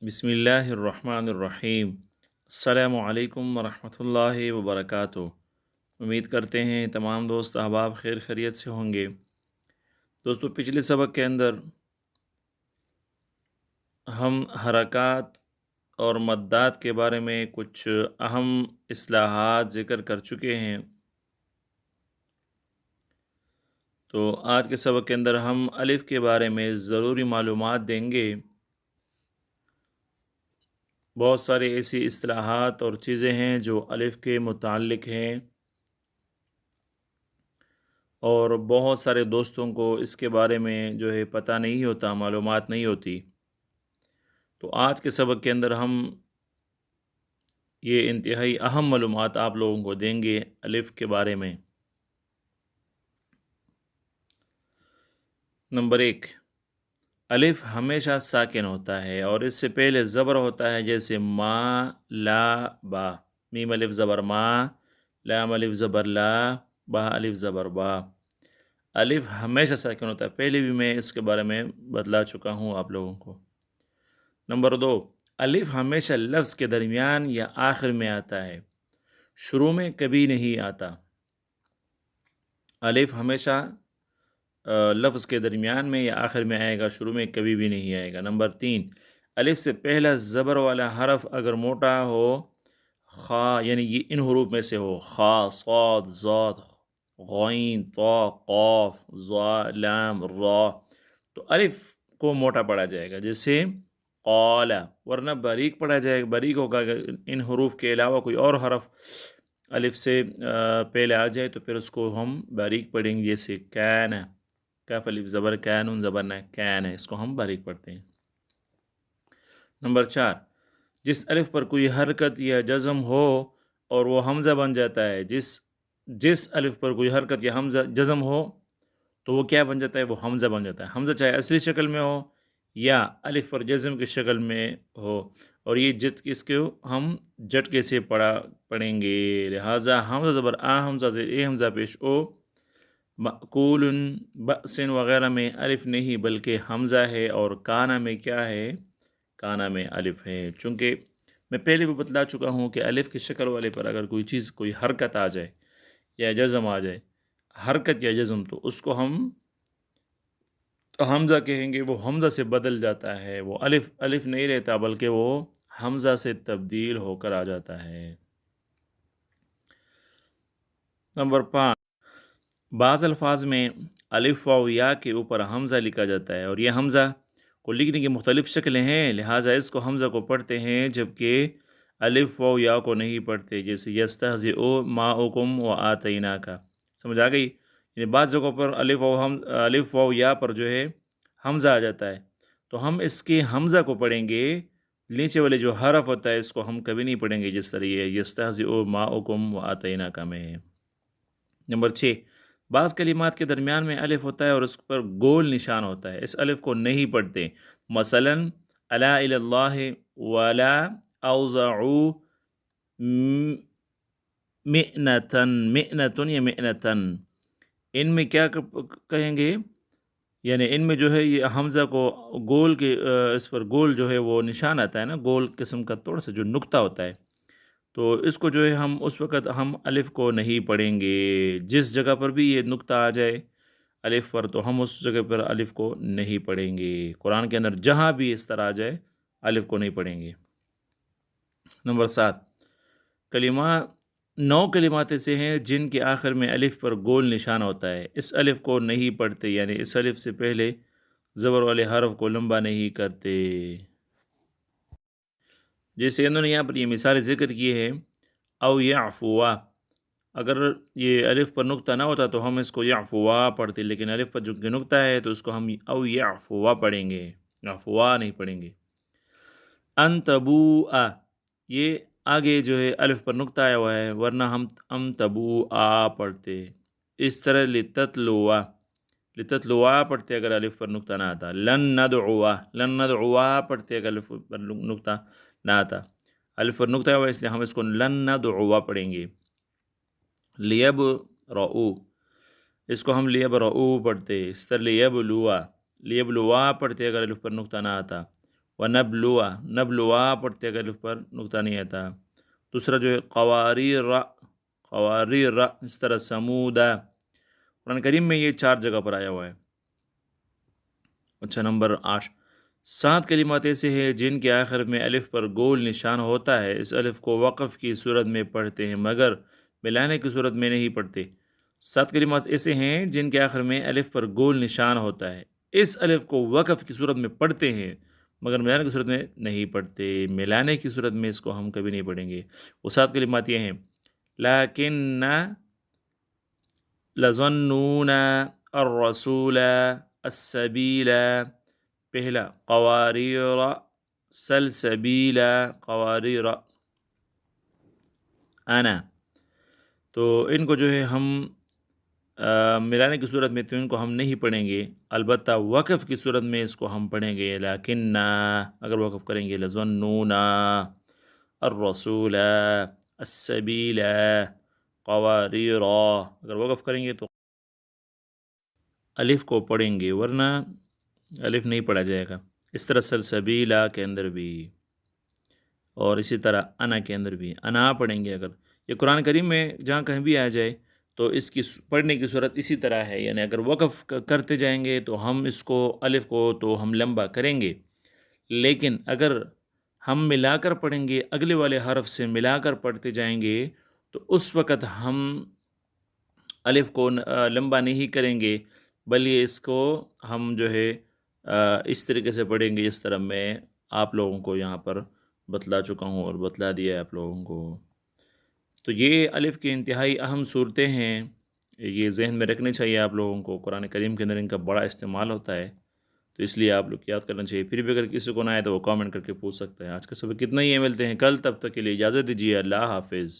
بسم اللہ الرحمن الرحیم۔ السلام علیکم ورحمۃ اللہ وبرکاتہ۔ امید کرتے ہیں تمام دوست احباب خیر خیریت سے ہوں گے۔ دوستو، پچھلے سبق کے اندر ہم حرکات اور مدات کے بارے میں کچھ اہم اصطلاحات ذکر کر چکے ہیں۔ تو آج کے سبق کے اندر ہم الف کے بارے میں ضروری معلومات دیں گے۔ بہت سارے ایسی اصطلاحات اور چیزیں ہیں جو الف کے متعلق ہیں، اور بہت سارے دوستوں کو اس کے بارے میں جو ہے پتہ نہیں ہوتا، معلومات نہیں ہوتی۔ تو آج کے سبق کے اندر ہم یہ انتہائی اہم معلومات آپ لوگوں کو دیں گے الف کے بارے میں۔ نمبر 1، الف ہمیشہ ساکن ہوتا ہے اور اس سے پہلے زبر ہوتا ہے، جیسے ما، لا، با۔ میم الف زبر ما، لام الف زبر لا، با الف زبر با۔ الف ہمیشہ ساکن ہوتا ہے، پہلے بھی میں اس کے بارے میں بتلا چکا ہوں آپ لوگوں کو۔ نمبر 2، الف ہمیشہ لفظ کے درمیان یا آخر میں آتا ہے، شروع میں کبھی نہیں آتا۔ الف ہمیشہ لفظ کے درمیان میں یا آخر میں آئے گا، شروع میں کبھی بھی نہیں آئے گا۔ نمبر 3، الف سے پہلا زبر والا حرف اگر موٹا ہو، خا یعنی یہ ان حروف میں سے ہو، خا، صاد، ضاد، غین، طا، قاف، ظا، لام، را، تو الف کو موٹا پڑھا جائے گا، جیسے قال، ورنہ باریک پڑھا جائے گا، باریک ہوگا۔ اگر ان حروف کے علاوہ کوئی اور حرف الف سے پہلے آ جائے تو پھر اس کو ہم باریک پڑھیں گے، جیسے کان، کاف الف زبر کانون زبر نہ کان ہے، اس کو ہم باریک پڑھتے ہیں۔ نمبر 4، جس الف پر کوئی حرکت یا جزم ہو اور وہ حمزہ بن جاتا ہے، جس الف پر کوئی حرکت یا حمزہ جزم ہو تو وہ کیا بن جاتا ہے؟ وہ حمزہ بن جاتا ہے۔ حمزہ چاہے اصلی شکل میں ہو یا الف پر جزم کی شکل میں ہو، اور یہ اس کو ہم جھٹکے سے پڑھیں گے۔ لہٰذا حمزہ زبر آ، حمزہ زیر اے، حمزہ پیش او، مأکول، بأس وغیرہ میں الف نہیں بلکہ حمزہ ہے، اور کانا میں کیا ہے؟ کانا میں الف ہے۔ چونکہ میں پہلے بھی بتلا چکا ہوں کہ الف کی شکل والے پر اگر کوئی حرکت آ جائے یا جزم آ جائے، حرکت یا جزم، تو اس کو ہم حمزہ کہیں گے، وہ حمزہ سے بدل جاتا ہے، وہ الف نہیں رہتا بلکہ وہ حمزہ سے تبدیل ہو کر آ جاتا ہے۔ نمبر 5، بعض الفاظ میں الف واو یا کے اوپر حمزہ لکھا جاتا ہے، اور یہ حمزہ کو لکھنے کی مختلف شکلیں ہیں، لہٰذا اس کو حمزہ کو پڑھتے ہیں جبکہ الف واو یا کو نہیں پڑھتے، جیسے یستہزئ ماؤکم وآتیناک۔ سمجھ آ گئی؟ یعنی بعض جگہوں پر الف واو یا پر جو ہے حمزہ آ جاتا ہے، تو ہم اس کے حمزہ کو پڑھیں گے، نیچے والے جو حرف ہوتا ہے اس کو ہم کبھی نہیں پڑھیں گے، جس طرح یہ یستہزئ ماؤکم وآتیناک میں ہے۔ نمبر 6، بعض کلمات کے درمیان میں الف ہوتا ہے اور اس پر گول نشان ہوتا ہے، اس الف کو نہیں پڑھتے، مثلا الا الی اللہ، ولا اوزعوا مئنتن، مئنتن یا مئنتن، ان میں کیا کہیں گے؟ یعنی ان میں جو ہے یہ حمزہ کو گول کے اس پر گول جو ہے وہ نشان آتا ہے نا، گول قسم کا تھوڑا سا جو نقطہ ہوتا ہے، تو اس کو جو ہے ہم اس وقت ہم الف کو نہیں پڑھیں گے۔ جس جگہ پر بھی یہ نقطہ آ جائے الف پر تو ہم اس جگہ پر الف کو نہیں پڑھیں گے۔ قرآن کے اندر جہاں بھی اس طرح آ جائے الف کو نہیں پڑھیں گے۔ نمبر 7، کلمات 9 کلمات ایسے ہیں جن کے آخر میں الف پر گول نشان ہوتا ہے، اس الف کو نہیں پڑھتے، یعنی اس الف سے پہلے زبر والے حرف کو لمبا نہیں کرتے۔ جیسے انہوں نے یہاں پر یہ مثال ذکر کی ہے، او یعفوا، اگر یہ الف پر نقطہ نہ ہوتا تو ہم اس کو یعفوا پڑھتے، لیکن الف پر جو نقطہ ہے تو اس کو ہم او یعفوا پڑھیں گے، یعفوا نہیں پڑھیں گے۔ ان تبوء، یہ آگے جو ہے الف پر نقطہ آیا ہوا ہے، ورنہ ہم ام تبوء پڑھتے۔ اس طرح لتتلوا، لتتلوا پڑھتے اگر الف پر نقطہ نہ آتا۔ لن ندعوا، لن ندعوا پڑھتے اگر الف پر نقطہ نہ آتا۔ الف پر نقطہ ہوا اس لیے ہم اس کو لن ندعوا پڑھیں گے۔ لیبرؤ، اس کو ہم لیبرؤ پڑھتے۔ اس طرح لیبلوا، لیبلوا پڑھتے اگر الف پر نقطہ نہ آتا۔ و نبلوا نبلوا پڑھتے اگر الف پر نقطہ نہیں آتا. دوسرا جو ہے قواریر، قواریر اس طرح سمودا. قرآن کریم میں یہ 4 جگہ پر آیا ہوا ہے. اچھا نمبر 8، 7 کلمات ایسے ہیں جن کے آخر میں الف پر گول نشان ہوتا ہے. اس الف کو وقف کی صورت میں پڑھتے ہیں مگر ملانے کی صورت میں نہیں پڑھتے. 7 کلمات ایسے ہیں جن کے آخر میں الف پر گول نشان ہوتا ہے. اس الف کو وقف کی صورت میں پڑھتے ہیں مگر ملانے کی صورت میں نہیں پڑھتے. ملانے کی صورت میں اس کو ہم کبھی نہیں پڑھیں گے. وہ 7 کلمات یہ ہیں: لیکن، لظنون، الرسول، السبیل. پہلا قواریر، سلسبیل، قواریر. انا، تو ان کو جو ہے ہم ملانے کی صورت میں تو ان کو ہم نہیں پڑھیں گے، البتہ وقف کی صورت میں اس کو ہم پڑھیں گے. لیکن اگر وقف کریں گے لظنون، الرسول، السبیل، قواریر. اگر وقف کریں گے تو الف کو پڑھیں گے ورنہ الف نہیں پڑھا جائے گا. اس طرح سلسبیلا کے اندر بھی اور اسی طرح انا کے اندر بھی انا پڑھیں گے. اگر یہ قرآن کریم میں جہاں کہیں بھی آ جائے تو اس کی پڑھنے کی صورت اسی طرح ہے. یعنی اگر وقف کرتے جائیں گے تو ہم اس کو الف کو تو ہم لمبا کریں گے، لیکن اگر ہم ملا کر پڑھیں گے، اگلے والے حرف سے ملا کر پڑھتے جائیں گے تو اس وقت ہم الف کو لمبا نہیں کریں گے، بلکہ اس کو ہم جو ہے اس طریقے سے پڑھیں گے جس طرح میں آپ لوگوں کو یہاں پر بتلا چکا ہوں اور بتلا دیا ہے آپ لوگوں کو. تو یہ الف کی انتہائی اہم صورتیں ہیں، یہ ذہن میں رکھنے چاہیے آپ لوگوں کو. قرآن کریم کے اندر ان کا بڑا استعمال ہوتا ہے، تو اس لیے آپ لوگ یاد کرنا چاہیے. پھر بھی اگر کسی کو نہ آئے تو وہ کامنٹ کر کے پوچھ سکتے ہیں. آج کا سبق کتنا ہی ملتے ہیں کل، تب تک کے لیے اجازت دیجیے. اللہ حافظ.